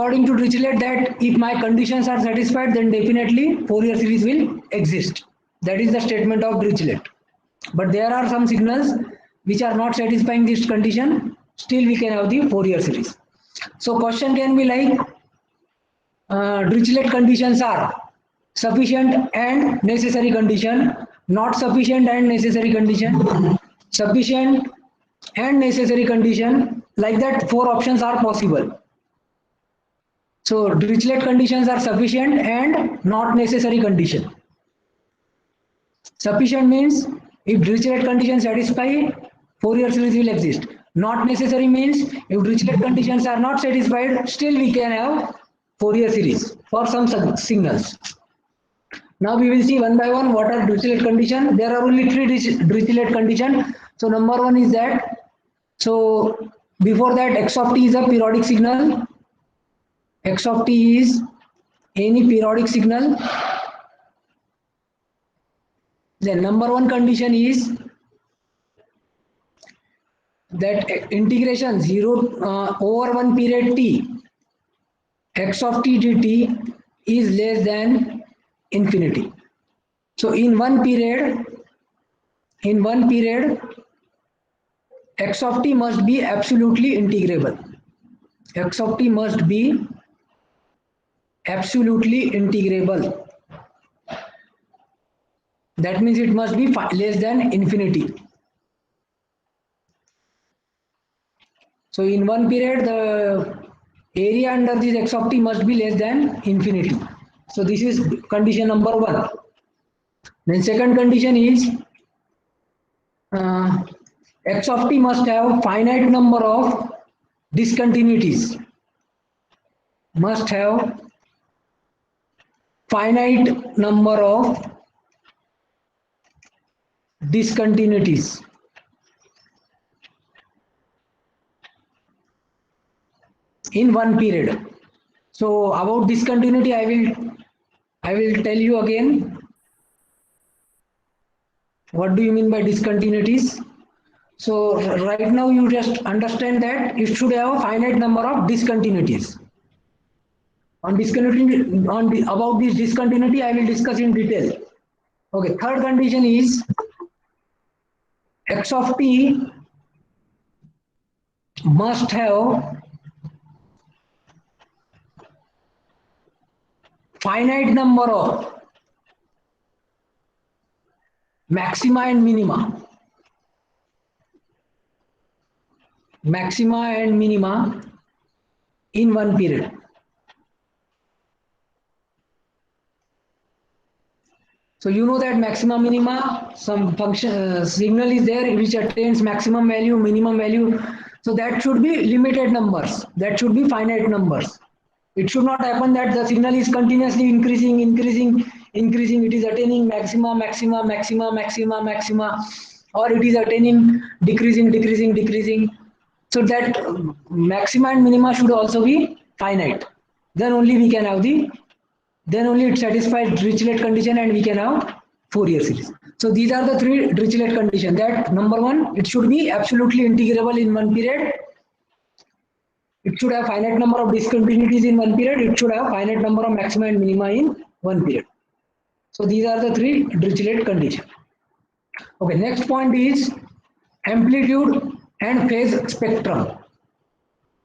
according to Dirichlet, that if my conditions are satisfied, then definitely Fourier series will exist. That is the statement of Dirichlet. But there are some signals which are not satisfying this condition. Still, we can have the Fourier series. So, question can be like, Dirichlet conditions are sufficient and necessary condition, not sufficient and necessary condition, sufficient and necessary condition. Like that, 4 options are possible. So Dirichlet conditions are sufficient and not necessary condition. Sufficient means if Dirichlet conditions satisfy, Fourier series will exist. Not necessary means if Dirichlet conditions are not satisfied, still we can have Fourier series for some signals. Now we will see one by one what are Dirichlet conditions. There are only 3 Dirichlet conditions. So number 1 is that, so before that, x of t is a periodic signal. X of t is any periodic signal. Then number 1 condition is that integration 0 over 1 period t, x of t dt is less than infinity. So in one period, x of t must be absolutely integrable. X of t must be absolutely integrable. That means it must be less than infinity. So in one period, the area under this x of t must be less than infinity. So this is condition number 1. Then second condition is x of t must have finite number of discontinuities. Must have finite number of discontinuities. In one period. So about discontinuity, I will tell you again. What do you mean by discontinuities? So right now you just understand that it should have a finite number of discontinuities. On discontinuity, about this discontinuity, I will discuss in detail. Okay. Third condition is x of t must have finite number of maxima and minima. Maxima and minima in one period. So you know that maxima minima, some function signal is there which attains maximum value, minimum value. So that should be limited numbers. That should be finite numbers. It should not happen that the signal is continuously increasing. It is attaining maxima, or it is attaining decreasing. So that maxima and minima should also be finite. Then only we can have then only it satisfies Dirichlet condition and we can have Fourier series. So these are the 3 Dirichlet conditions. That number 1, it should be absolutely integrable in one period. It should have finite number of discontinuities in one period. It should have finite number of maxima and minima in one period. So these are the 3 Dirichlet conditions. Okay, next point is amplitude and phase spectrum.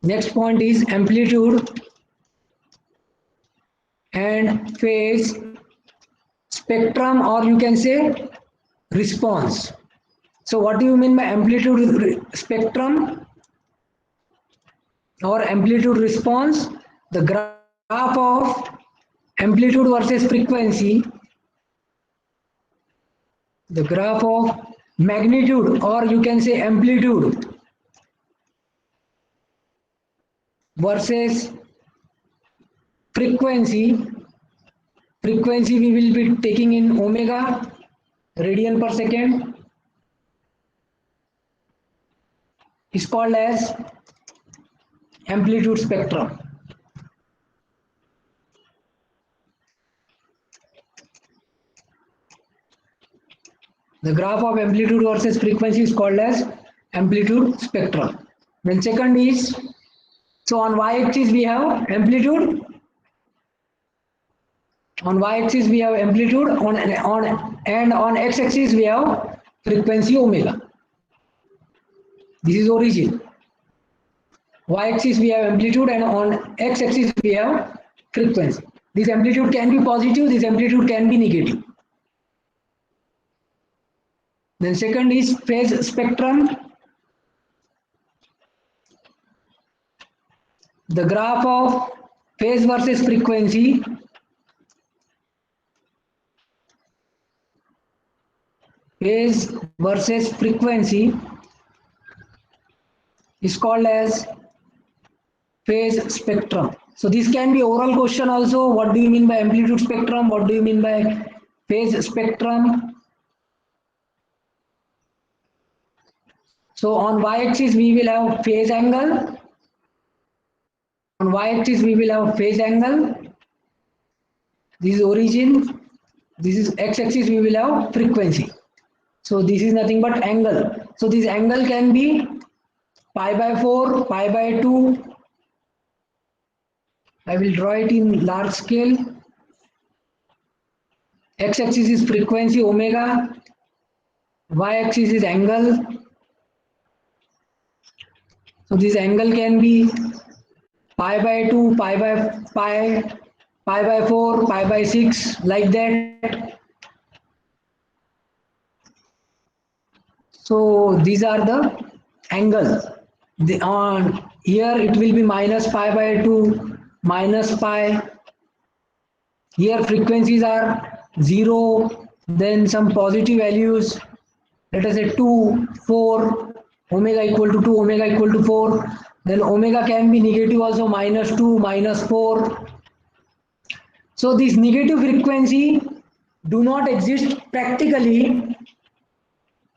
Next point is amplitude and phase spectrum, or you can say response. So what do you mean by amplitude spectrum or amplitude response? The graph of amplitude versus frequency, the graph of magnitude, or you can say amplitude versus frequency. Frequency we will be taking in omega, radian per second, is called as amplitude spectrum. The graph of amplitude versus frequency is called as amplitude spectrum. Then second is So on y-axis we have amplitude. On y-axis we have amplitude. On x-axis we have frequency omega. This is origin. Y-axis we have amplitude, and on x-axis we have frequency. This amplitude can be positive. This amplitude can be negative. Then second is phase spectrum. The graph of phase versus frequency is called as phase spectrum. So this can be oral question also. What do you mean by amplitude spectrum? What do you mean by phase spectrum? So on y-axis we will have phase angle. On y-axis we will have phase angle. This is origin. This is x-axis we will have frequency. So this is nothing but angle. So this angle can be pi by 4, pi by 2. I will draw it in large scale. X-axis is frequency omega. Y-axis is angle. So this angle can be pi by 2, pi by 4, pi by 6, like that. So these are the angles. On here it will be minus pi by 2, minus pi. Here frequencies are 0, then some positive values. Let us say 2, 4, omega equal to 2, omega equal to 4. Then omega can be negative also, minus 2, minus 4. So this negative frequency do not exist practically.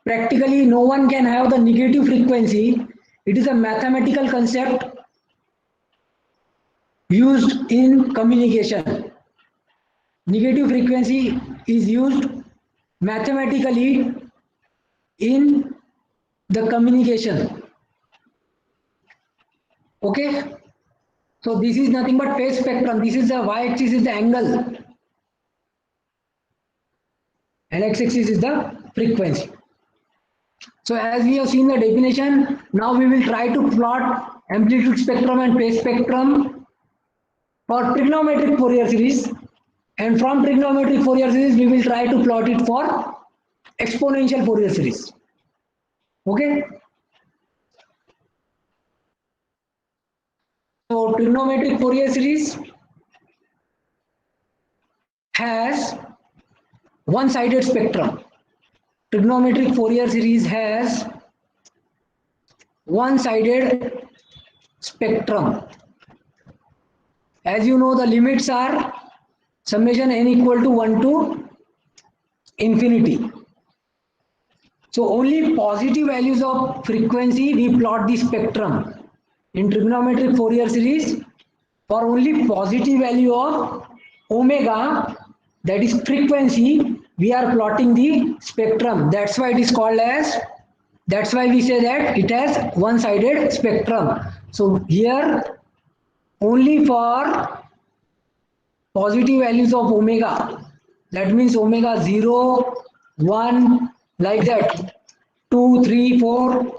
Practically no one can have the negative frequency. It is a mathematical concept used in communication. Negative frequency is used mathematically in the communication. Okay, so this is nothing but phase spectrum. This is the y-axis is the angle, and x-axis is the frequency. So as we have seen the definition, now we will try to plot amplitude spectrum and phase spectrum for trigonometric Fourier series, and from trigonometric Fourier series we will try to plot it for exponential Fourier series. Okay. So trigonometric Fourier series has one-sided spectrum. Trigonometric Fourier series has one-sided spectrum. As you know, the limits are summation n equal to 1 to infinity. So only positive values of frequency we plot the spectrum. In trigonometric Fourier series, for only positive value of omega, that is frequency, we are plotting the spectrum. That's why it is called as, that's why we say that it has one-sided spectrum. So here only for positive values of omega, that means omega 0, 1, like that, 2, 3, 4,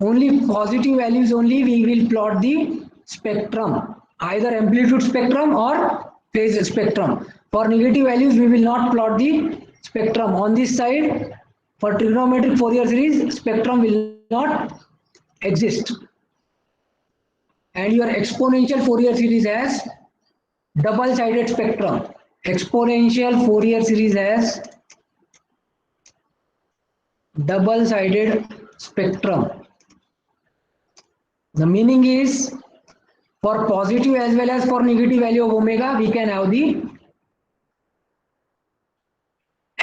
only positive values only we will plot the spectrum, either amplitude spectrum or phase spectrum. For negative values we will not plot the spectrum. On this side, for trigonometric Fourier series, spectrum will not exist. And your exponential Fourier series has double-sided spectrum. Exponential Fourier series has double-sided spectrum. The meaning is, for positive as well as for negative value of omega, we can have the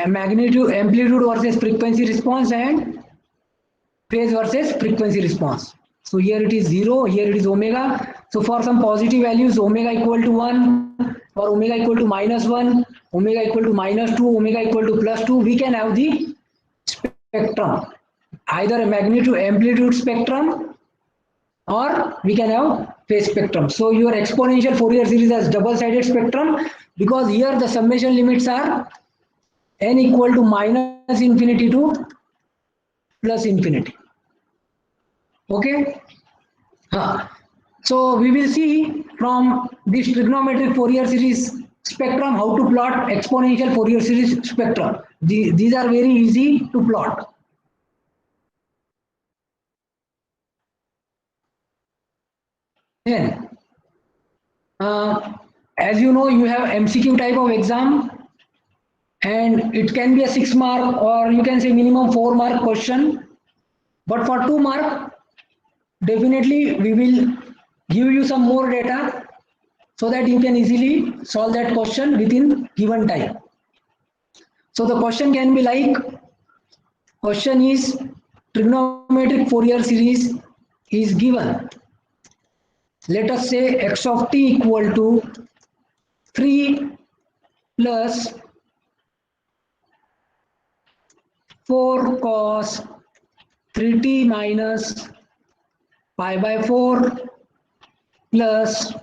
magnitude, amplitude versus frequency response, and phase versus frequency response. So here it is 0, here it is omega. So for some positive values, omega equal to 1, or omega equal to minus 1, omega equal to minus 2, omega equal to plus 2, we can have the spectrum, either a magnitude amplitude spectrum or we can have phase spectrum. So your exponential Fourier series has double-sided spectrum, because here the summation limits are n equal to minus infinity to plus infinity. Okay. So we will see from this trigonometric Fourier series spectrum how to plot exponential Fourier series spectrum. These are very easy to plot. Then, as you know, you have MCQ type of exam, and it can be a 6 mark, or you can say minimum 4 mark question. But for 2 mark, definitely we will give you some more data so that you can easily solve that question within given time. So the question can be like, question is trigonometric Fourier series is given. Let us say x of t equal to 3 plus 4 cos 3t minus pi by 4 plus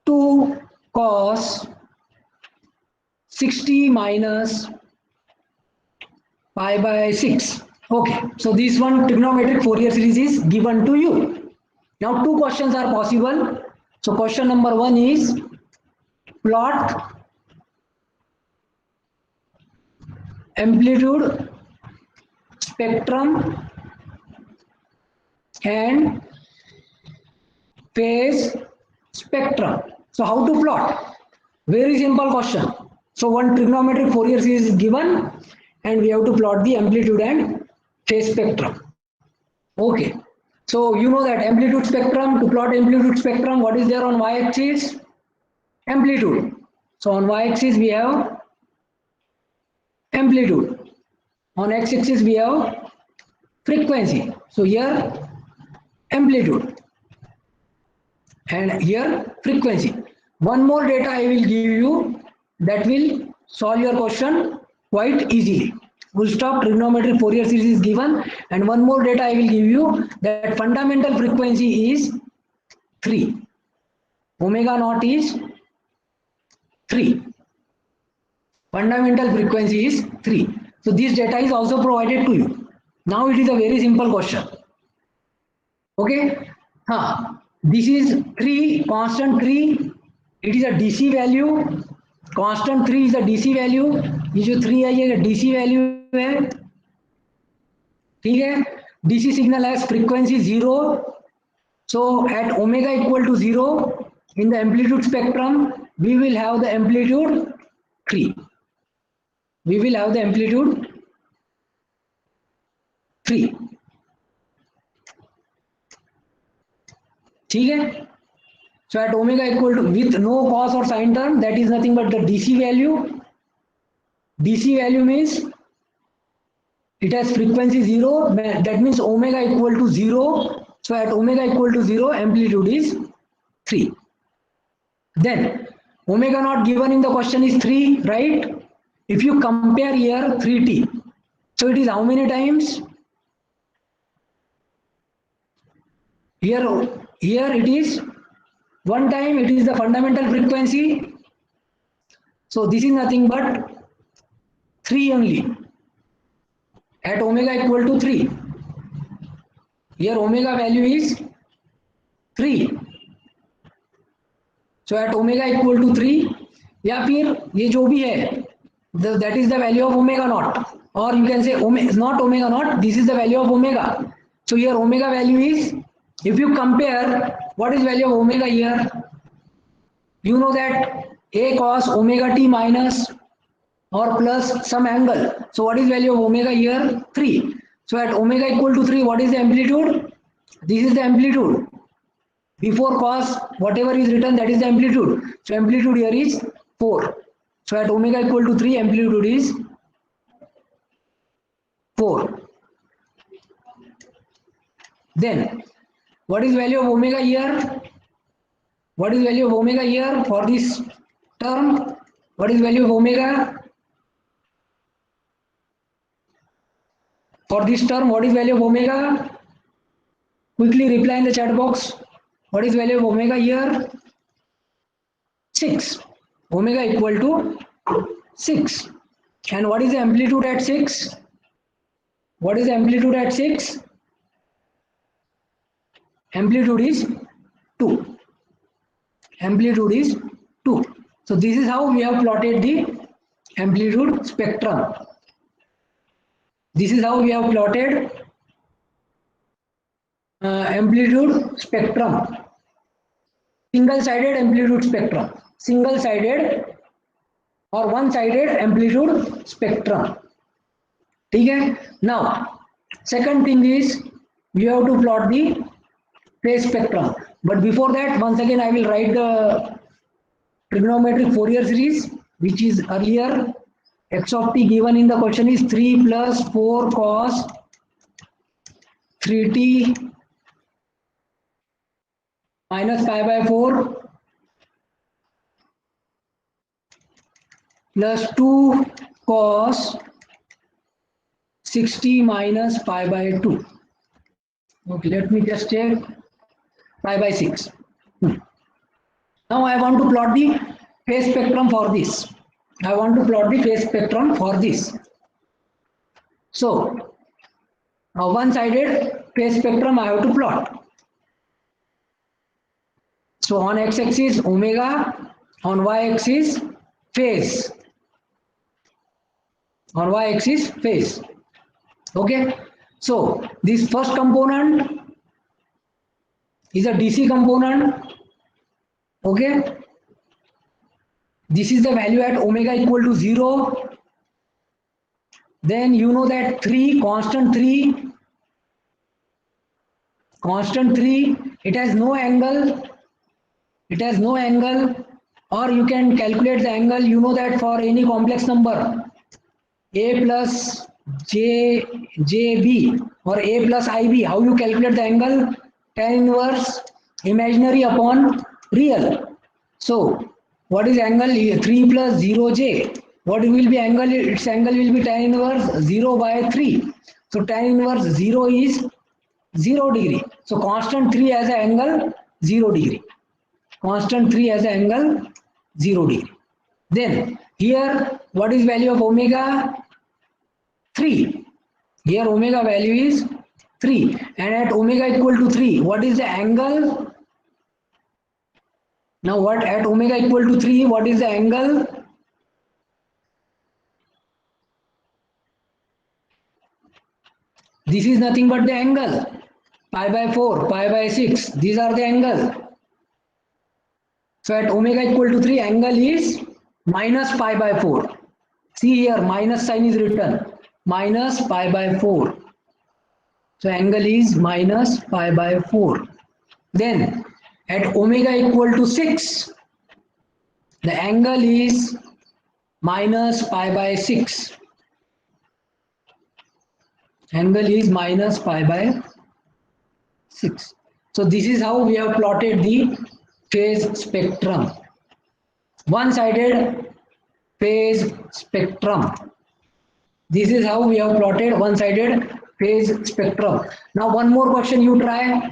2 cos 60 minus pi by 6. Okay, so this one trigonometric Fourier series is given to you. Now two questions are possible. So question number 1 is plot amplitude, spectrum and phase spectrum. So how to plot? Very simple question. So one trigonometric Fourier series is given and we have to plot the amplitude and phase spectrum. Okay. So you know that amplitude spectrum, to plot amplitude spectrum, what is there on y-axis? Amplitude. So on y-axis we have amplitude. On x-axis we have frequency. So here amplitude and here frequency. One more data I will give you that will solve your question quite easily. Full stop, trigonometric Fourier series is given, and one more data I will give you, that fundamental frequency is 3. Omega naught is 3. Fundamental frequency is 3. So this data is also provided to you. Now it is a very simple question. Okay. This is 3, constant 3. It is a DC value. Constant 3 is a DC value. ये जो 3 है ये DC value है. ठीक है. DC signal has frequency 0. So at omega equal to 0 in the amplitude spectrum, we will have the amplitude 3. We will have the amplitude 3. ठीक है. So at omega equal to, with no cos or sine term, that is nothing but the DC value. DC value means it has frequency 0, that means omega equal to 0. So at omega equal to 0, amplitude is 3. Then omega naught given in the question is 3, right? If you compare here 3t, so it is how many times? Here it is 1 time, it is the fundamental frequency. So this is nothing but 3 only. At omega equal to 3. Here omega value is 3. So at omega equal to 3, या फिर ये जो भी है, that is the value of omega naught, or you can say not omega naught, this is the value of omega. So here omega value is, if you compare what is value of omega here, you know that a cos omega t minus or plus some angle. So what is value of omega here? 3. So at omega equal to 3, what is the amplitude? This is the amplitude. Before cos, whatever is written, that is the amplitude. So amplitude here is 4. So at omega equal to 3, amplitude is 4. Then what is value of omega here? What is value of omega here for this term? What is value of omega? For this term, what is value of omega? Quickly reply in the chat box. What is value of omega here? 6. Omega equal to 6. And what is the amplitude at 6? What is the amplitude at 6? Amplitude is 2. Amplitude is 2. So this is how we have plotted the amplitude spectrum. This is how we have plotted amplitude spectrum. Single-sided amplitude spectrum. Single-sided or one-sided amplitude spectrum. Okay? Now, second thing is we have to plot the phase spectrum. But before that, once again, I will write the trigonometric Fourier series, which is earlier. X of t given in the question is 3 plus 4 cos 3t minus pi by 4 plus 2 cos 60 minus pi by 2. Okay, let me just check. Pi by 6. Now I want to plot the phase spectrum for this. I want to plot the phase spectrum for this. So, a one-sided phase spectrum I have to plot. So on x-axis omega, on y-axis phase. On y-axis phase. Okay. So this first component is a DC component. Okay. This is the value at omega equal to 0. Then you know that 3, constant 3, it has no angle. It has no angle, or you can calculate the angle. You know that for any complex number, a plus jb or a plus ib, how you calculate the angle? Tan inverse imaginary upon real. So what is angle? 3 plus 0j. What will be angle? Its angle will be tan inverse 0 by 3. So tan inverse 0 is 0 degree. So constant 3 has an angle 0 degree. Constant 3 has an angle 0 degree. Then here what is value of omega? 3. Here omega value is 3, and at omega equal to 3, what is the angle? Now what at omega equal to 3, what is the angle? This is nothing but the angle. Pi by 4, pi by 6, these are the angle. So at omega equal to 3, angle is minus pi by 4. See here, minus sign is written. Minus pi by 4. So angle is minus pi by 4. Then at omega equal to 6, the angle is minus pi by 6. Angle is minus pi by 6. So this is how we have plotted the phase spectrum. One-sided phase spectrum. This is how we have plotted one-sided phase spectrum. Now one more question you try.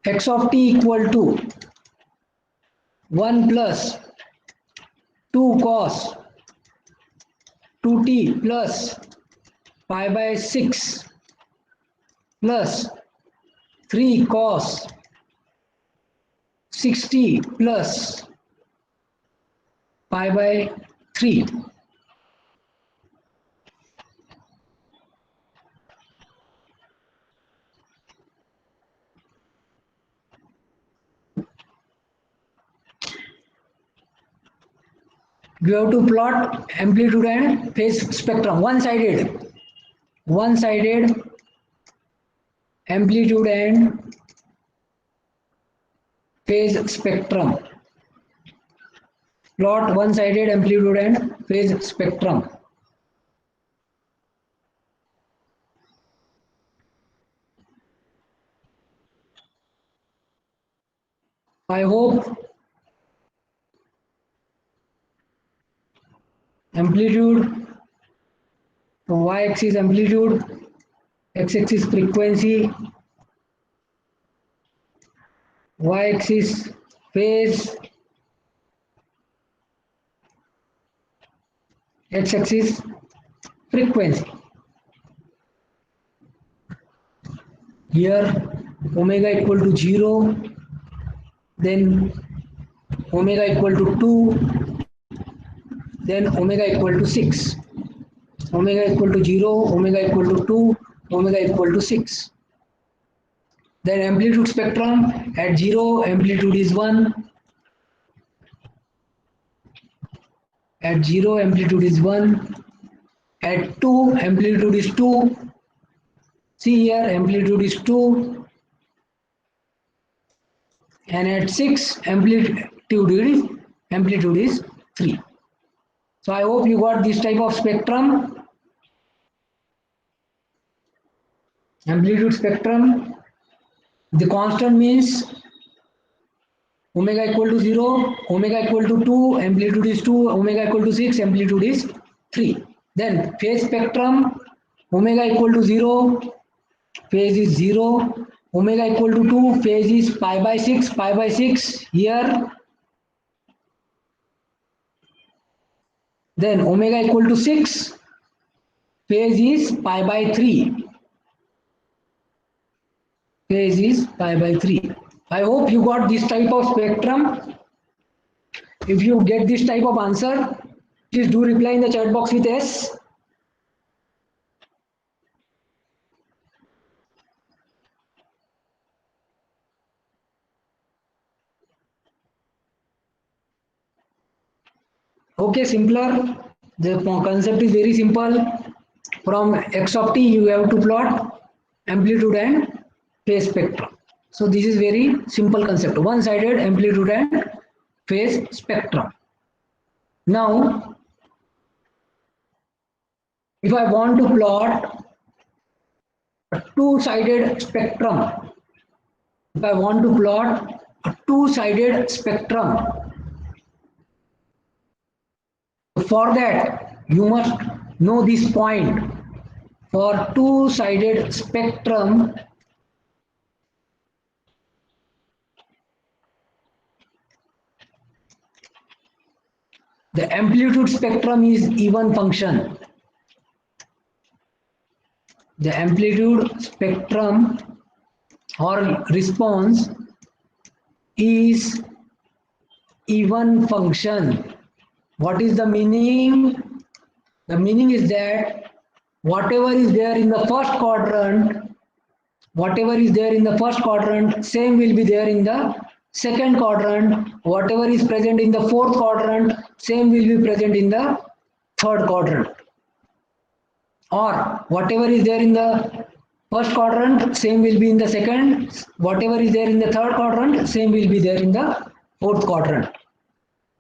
X of t equal to 1 plus 2 cos 2t plus pi by 6 plus 3 cos 60 plus pi by 3. We have to plot amplitude and phase spectrum. One-sided amplitude and phase spectrum. Plot one-sided amplitude and phase spectrum. I hope amplitude, y-axis amplitude, x-axis frequency, y-axis phase, x-axis frequency. Here omega equal to 0, then omega equal to 2, then omega equal to 6. Omega equal to 0, omega equal to 2, omega equal to 6. Then amplitude spectrum, at 0 amplitude is 1, at 0 amplitude is 1, at 2 amplitude is 2, see here amplitude is 2, and at 6 amplitude is 3. So I hope you got this type of spectrum. Amplitude spectrum, the constant means omega equal to 0, omega equal to 2, amplitude is 2, omega equal to 6, amplitude is 3. Then phase spectrum, omega equal to 0, phase is 0, omega equal to 2, phase is pi by 6 here. Then omega equal to 6, phase is pi by 3. Phase is pi by 3. I hope you got this type of spectrum. If you get this type of answer, please do reply in the chat box with yes. Okay, simpler. The concept is very simple. From x of t, you have to plot amplitude and phase spectrum. So this is very simple concept. One-sided amplitude and phase spectrum. Now, if I want to plot a two-sided spectrum, if I want to plot a two-sided spectrum, for that you must know this point. For two-sided spectrum, the amplitude spectrum is even function. The amplitude spectrum or response is even function. What is the meaning? The meaning is that whatever is there in the first quadrant, same will be there in the second quadrant. Whatever is present in the fourth quadrant, same will be present in the third quadrant. Or whatever is there in the first quadrant, same will be in the second. Whatever is there in the third quadrant, same will be there in the fourth quadrant.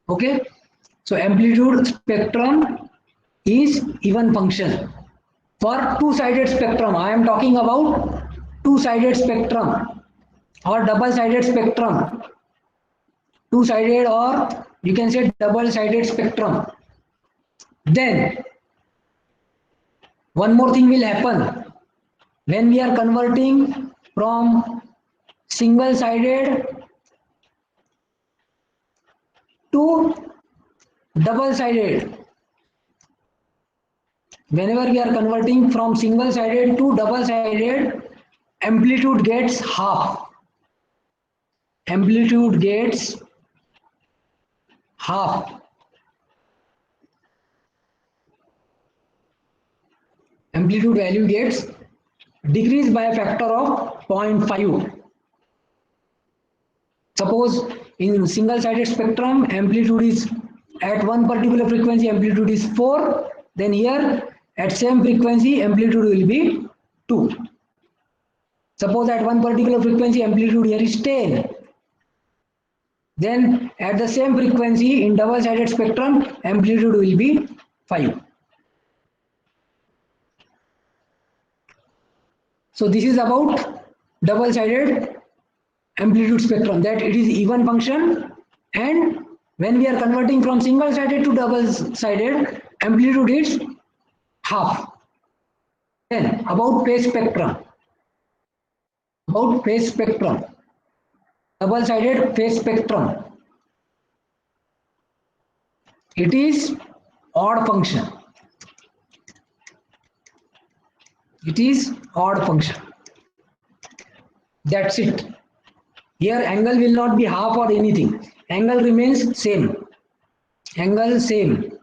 Okay? So amplitude spectrum is even function. For two-sided spectrum, I am talking about two-sided spectrum or double-sided spectrum. Two-sided, or you can say double-sided spectrum. Then one more thing will happen. When we are converting from single-sided to double-sided, whenever we are converting from single-sided to double-sided, amplitude gets half. Amplitude gets half. Amplitude value gets decreased by a factor of 0.5. Suppose in single-sided spectrum, amplitude is at one particular frequency, amplitude is 4. Then here at same frequency, amplitude will be 2. Suppose at one particular frequency, amplitude here is 10. Then at the same frequency in double-sided spectrum, amplitude will be 5. So this is about double-sided amplitude spectrum, that it is even function, and when we are converting from single-sided to double-sided, amplitude is half. Then about phase spectrum. About phase spectrum. Double-sided phase spectrum. It is odd function. It is odd function. That's it. Here angle will not be half or anything. Angle remains same. Angle same.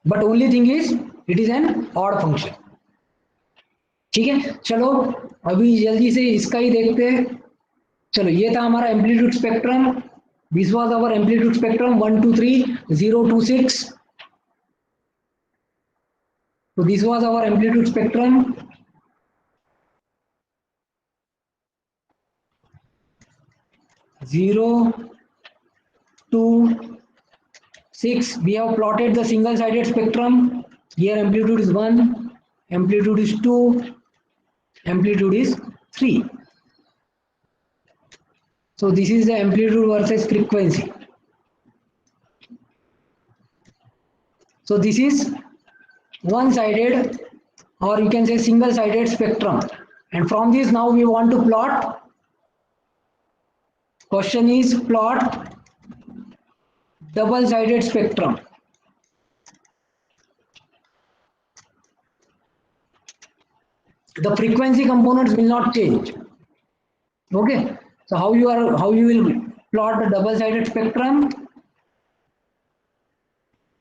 But only thing is it is an odd function. ठीक है, चलो अभी जल्दी से इसका ही देखते हैं. चलो ये था हमारा amplitude spectrum. This was our amplitude spectrum 1 2 3 0 2 6. So this was our amplitude spectrum. Zero, 2, 6. We have plotted the single-sided spectrum. Here amplitude is 1, amplitude is 2, amplitude is 3. So this is the amplitude versus frequency. So this is one-sided, or you can say single-sided spectrum. And from this now we want to plot. Question is plot double-sided spectrum. The frequency components will not change. Okay. So how you will plot the double-sided spectrum?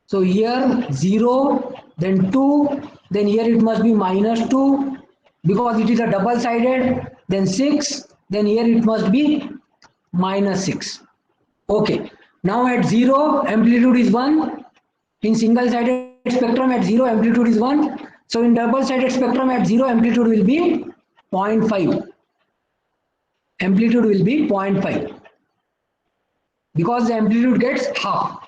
So here 0, then 2, then here it must be -2 because it is a double-sided, then 6, then here it must be -6. Okay. Now at 0, amplitude is 1. In single-sided spectrum at 0, amplitude is 1. So in double-sided spectrum at 0, amplitude will be 0.5. Amplitude will be 0.5 because the amplitude gets half.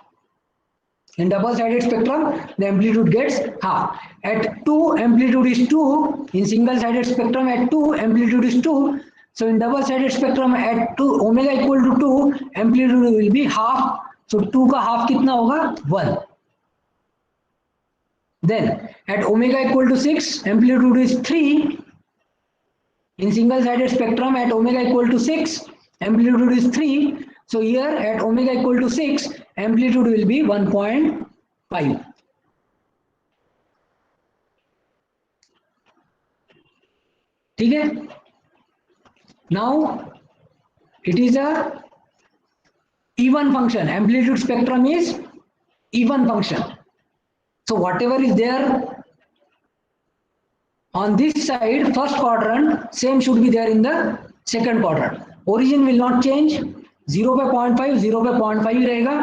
In double-sided spectrum, the amplitude gets half. At 2, amplitude is 2. In single-sided spectrum at 2, amplitude is 2. So in double-sided spectrum at 2, omega equal to 2, amplitude will be half. So 2 का half कितना होगा? 1. Then at omega equal to 6, amplitude is 3. In single-sided spectrum at omega equal to 6, amplitude is 3. So here at omega equal to 6, amplitude will be 1.5. ठीक है? Now it is a even function. Amplitude spectrum is even function. So whatever is there on this side, first quadrant, same should be there in the second quadrant. Origin will not change. 0 पे 0.5, 0 पे 0.5 ही रहेगा.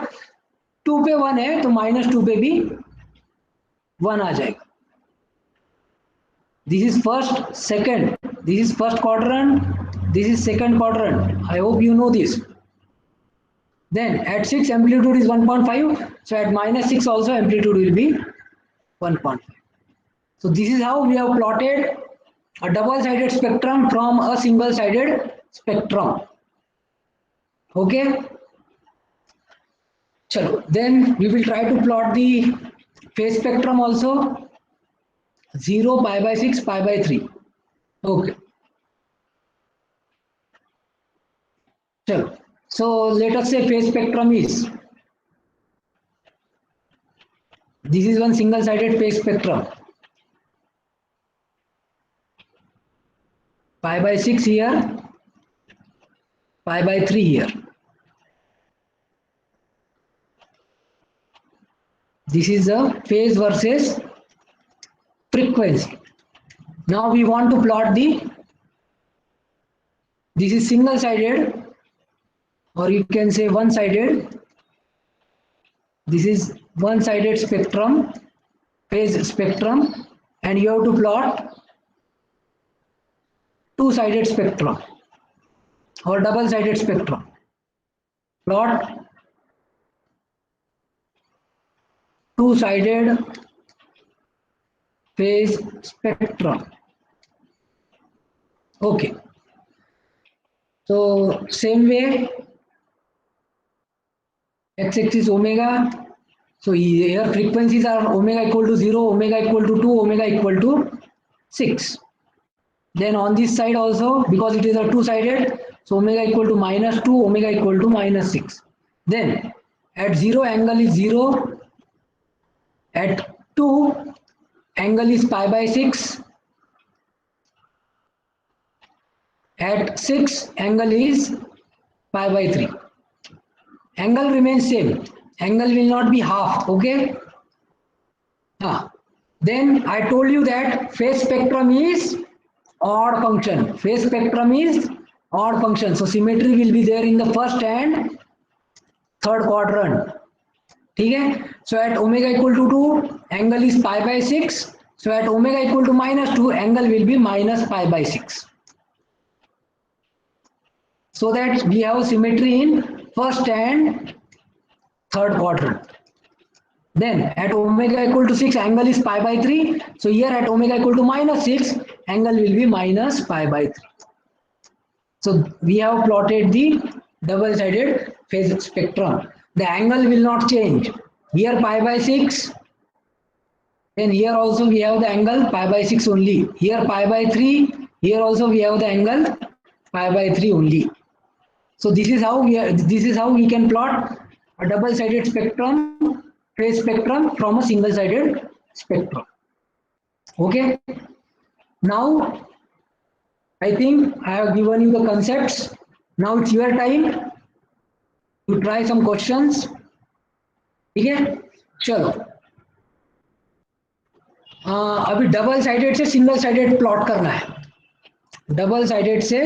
2 पे 1 है तो -2 पे भी 1 आ जाएगा. This is first, second. This is first quadrant. This is second quadrant. I hope you know this. Then at 6 amplitude is 1.5. So at -6 also amplitude will be 1.5. So this is how we have plotted a double-sided spectrum from a single-sided spectrum. Okay. Chalo. Then we will try to plot the phase spectrum also. 0, π/6, π/3. Okay. Chalo. So let us say phase spectrum is. This is one single-sided phase spectrum. π/6 here, π/3 here. This is the phase versus frequency. Now we want to plot this is single-sided, or you can say one-sided. This is one-sided spectrum, phase spectrum, and you have to plot two-sided spectrum or double-sided spectrum. Plot two-sided phase spectrum. Okay. So same way, x-axis omega, So here frequencies are omega equal to 0, omega equal to 2, omega equal to 6. Then on this side also, because it is a two-sided, so omega equal to -2, omega equal to -6. Then at 0 angle is 0, at 2 angle is pi by 6, at 6 angle is pi by 3. Angle remains same, angle will not be half, okay? Then I told you that phase spectrum is odd function. Phase spectrum is odd function. So symmetry will be there in the first and third quadrant. Okay? So at omega equal to 2, angle is pi by 6. So at omega equal to -2, angle will be minus pi by 6. So that we have symmetry in first and third quadrant. Then at omega equal to 6, angle is pi by 3. So here at omega equal to -6, angle will be minus pi by 3. So we have plotted the double-sided phase spectrum. The angle will not change. Here pi by 6. Then here also we have the angle pi by 6 only. Here pi by 3. Here also we have the angle pi by 3 only. So this is how we can plot a double-sided spectrum, phase spectrum from a single-sided spectrum. Okay. Now I think I have given you the concepts. Now it's your time to try some questions. ठीक है, चलो अभी double sided से single sided plot करना है. Double sided से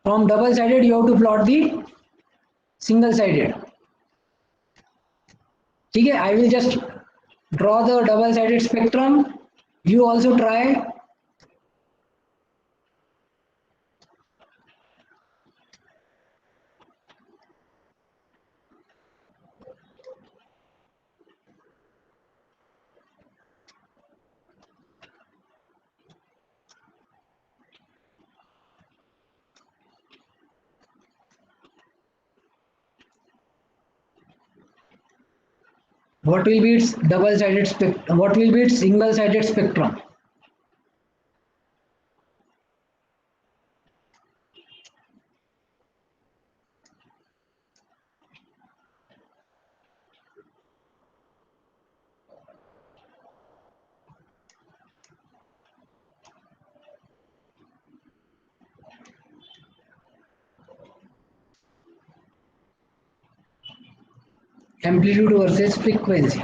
from double sided you have to plot the single sided. ठीक है, I will just draw the double sided spectrum. You also try. What will be its double sided spectrum? What will be its single sided spectrum? Amplitude versus frequency.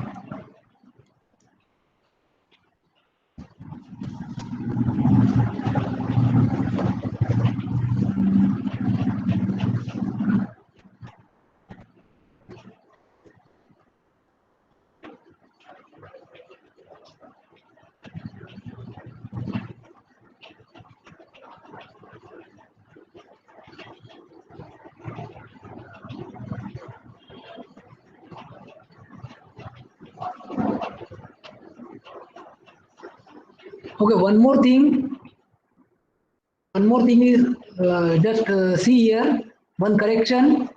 Okay, one more thing is just see here one correction.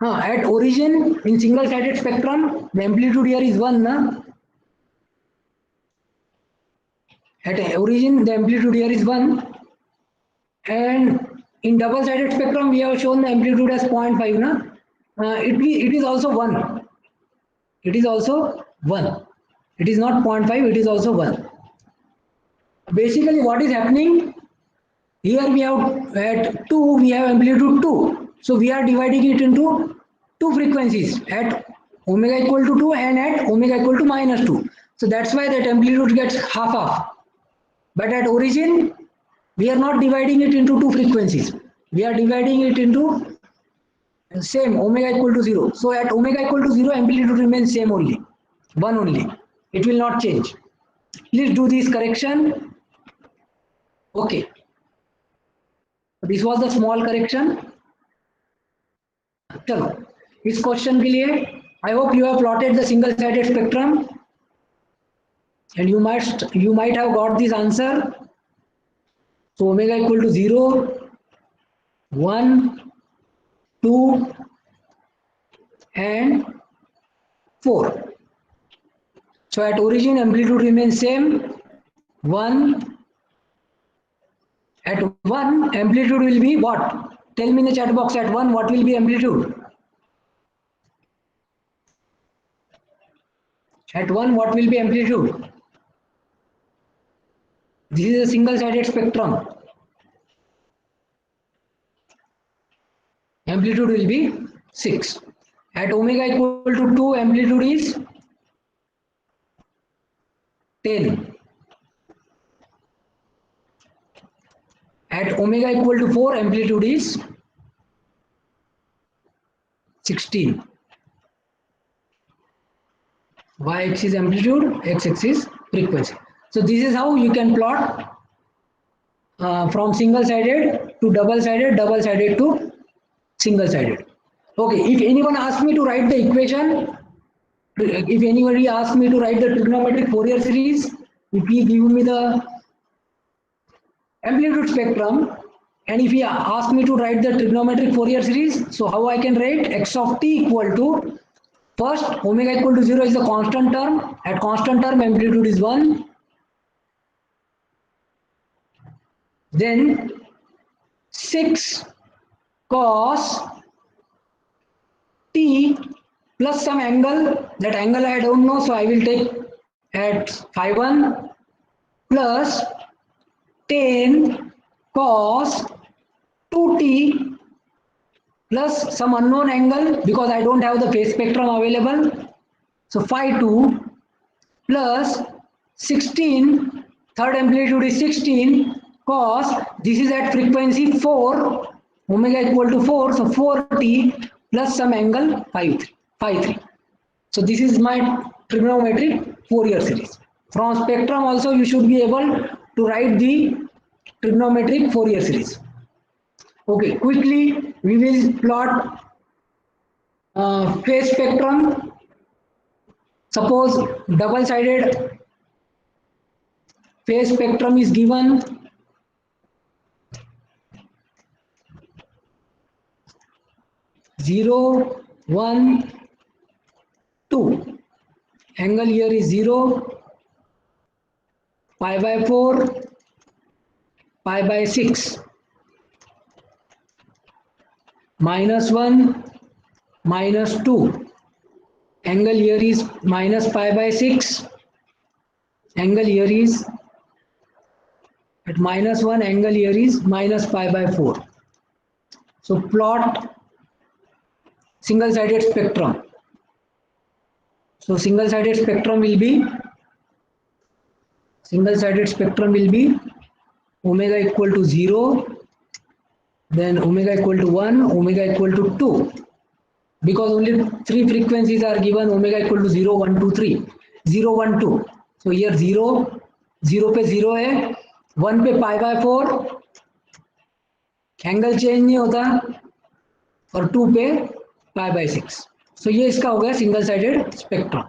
At origin in single sided spectrum the amplitude here is 1 na? At origin the amplitude here is 1 and in double sided spectrum we have shown the amplitude as 0.5 na? It is also 1. It is also 1. It is not 0.5, it is also 1. Basically what is happening here, we have at 2 we have amplitude 2, so we are dividing it into two frequencies at omega equal to 2 and at omega equal to -2. So that's why that amplitude gets half. But at origin we are not dividing it into two frequencies, we are dividing it into same omega equal to 0. So at omega equal to 0 amplitude remains same only, 1 only, it will not change. Please do this correction. Okay, this was the small correction. चलो इस question के लिए I hope you have plotted the single sided spectrum and you might have got this answer. So omega equal to 0, 1, 2, and 4. So at origin amplitude remains same 1. At 1 amplitude will be what? Tell me in the chat box, at 1 what will be amplitude? At 1 what will be amplitude? This is a single sided spectrum. Amplitude will be 6. At omega equal to 2 amplitude is 10. At omega equal to 4 amplitude is 16. Y-axis amplitude, x-axis frequency. So this is how you can plot from single-sided to double-sided, double-sided to single-sided. Okay, if anyone asks me to write the equation, if anybody asks me to write the trigonometric Fourier series, if he give me the amplitude spectrum, and if he asks me to write the trigonometric Fourier series, so how I can write x of t equal to, first omega equal to 0 is the constant term, at constant term amplitude is 1, then 6 cos t plus some angle, that angle I don't know, so I will take at phi 1 plus 10 cos 2t plus some unknown angle because I don't have the phase spectrum available. So phi 2 plus 16, third amplitude is 16 cos, this is at frequency 4, omega equal to 4, so 4t plus some angle phi 3. So this is my trigonometric Fourier series. From spectrum also you should be able to write the trigonometric Fourier series. Okay, quickly we will plot phase spectrum. Suppose double-sided phase spectrum is given. Zero, 1, 2. Angle here is 0, pi by 4, pi by 6, minus 1, minus 2. Angle here is minus pi by 6. Angle here is at minus 1, angle here is minus pi by 4. So plot single-sided spectrum. So single-sided spectrum will be omega equal to 0, then omega equal to 1, omega equal to 2. Because only 3 frequencies are given, omega equal to 0, 1, 2, 3. 0, 1, 2. So here 0, 0 पे 0 है, 1 पे pi by 4, angle change नहीं होता, और 2 पे pi by 6. So ये इसका हो गया single sided spectrum.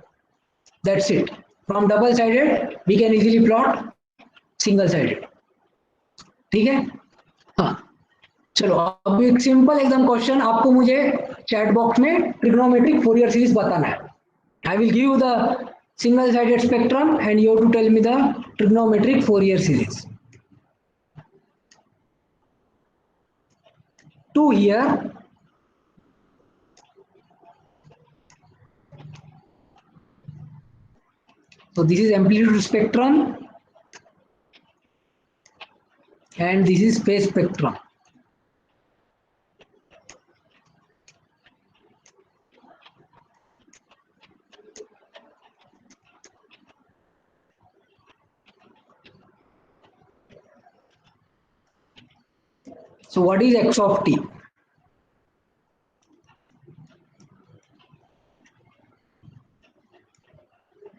That's it. From double sided we can easily plot single sided. ठीक है? हाँ, चलो अब एक सिंपल एग्जाम क्वेश्चन आपको मुझे चैट बॉक्स में ट्रिग्नोमेट्रिक फोरियर सीरीज बताना है. I will give you the single sided spectrum and you have to tell me the trigonometric Fourier series. 2 here. So this is amplitude spectrum and this is phase spectrum. So what is x of t?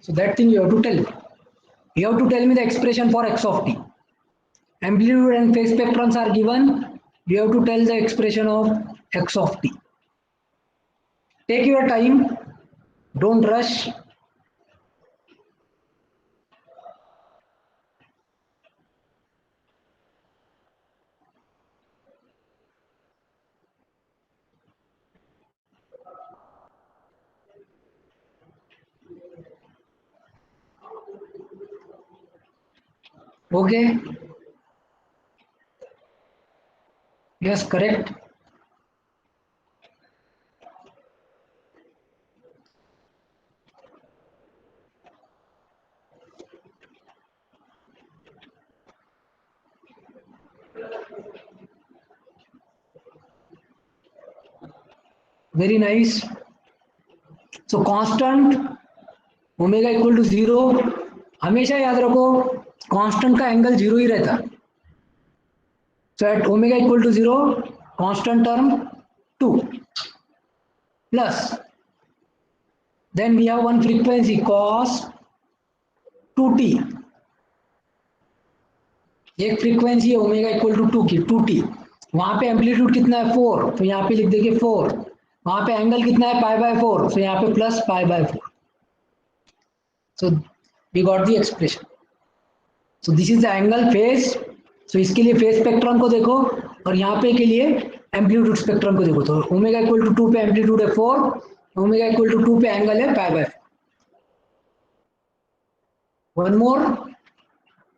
So that thing you have to tell me. You have to tell me the expression for x of t. Amplitude and phase spectrums are given. You have to tell the expression of x of t. Take your time. Don't rush. Okay. Yes, correct. Very nice. So constant omega equal to zero, हमेशा याद रखो constant का angle zero ही रहता है. So at omega equal to zero, constant term 2 plus, then we have one frequency cos 2t. एक frequency है omega equal to 2 की 2t. वहां पे एम्पलीट्यूड कितना है 4, तो यहाँ पे लिख देंगे 4. वहां पे एंगल कितना है पाई बाय 4, तो यहाँ पे plus pi by 4. So we got the expression. So this is the angle phase. So इसके लिए फेज स्पेक्ट्रम को देखो और यहाँ पे के लिए एम्पलीट्यूड स्पेक्ट्रम को देखो. तो ओमेगा इक्वल टू 2 पे एम्पलीट्यूड है 4, ओमेगा इक्वल टू 2 पे एंगल है पाई by 4. One more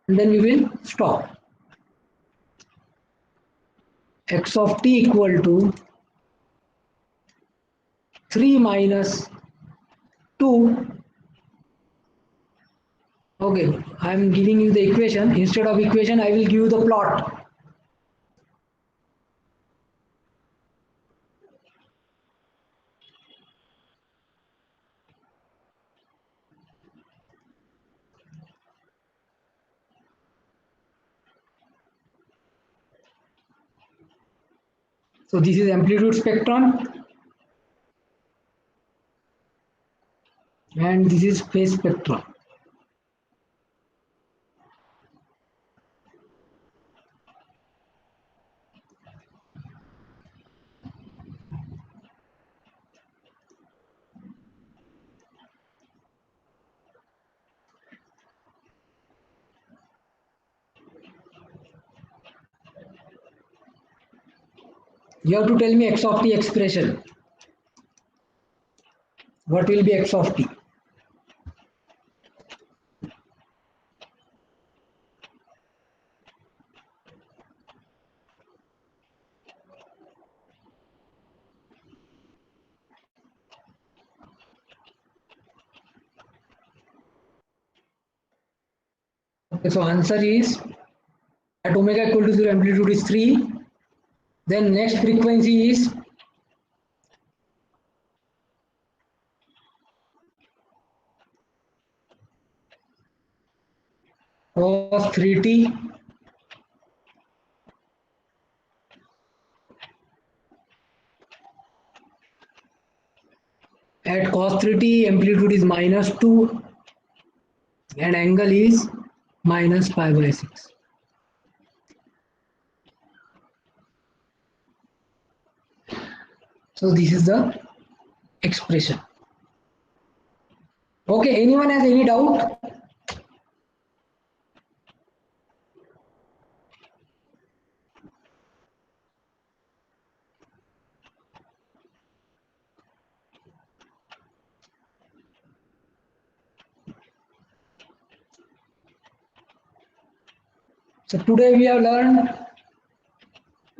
and then we will stop. X of t equal to 3 minus 2. Okay, I am giving you the equation. Instead of equation, I will give you the plot. So this is amplitude spectrum and this is phase spectrum. You have to tell me x of t expression. What will be x of t? Okay, so answer is at omega equal to 0 amplitude is 3. Then next frequency is cos 3t. At cos 3t amplitude is minus 2 and angle is minus pi by 6. So this is the expression. Okay, anyone has any doubt? So today we have learned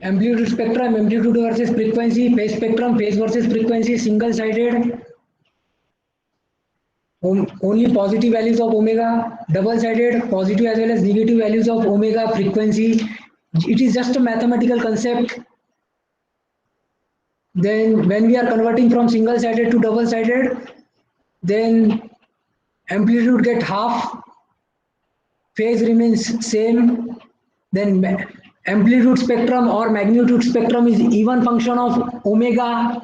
amplitude spectrum, amplitude versus frequency, phase spectrum, phase versus frequency, single sided, only positive values of omega, double sided, positive as well as negative values of omega frequency. It is just a mathematical concept. Then when we are converting from single sided to double sided, then amplitude get half, phase remains same. Then amplitude spectrum or magnitude spectrum is even function of omega,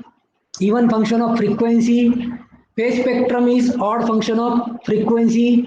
even function of frequency. Phase spectrum is odd function of frequency.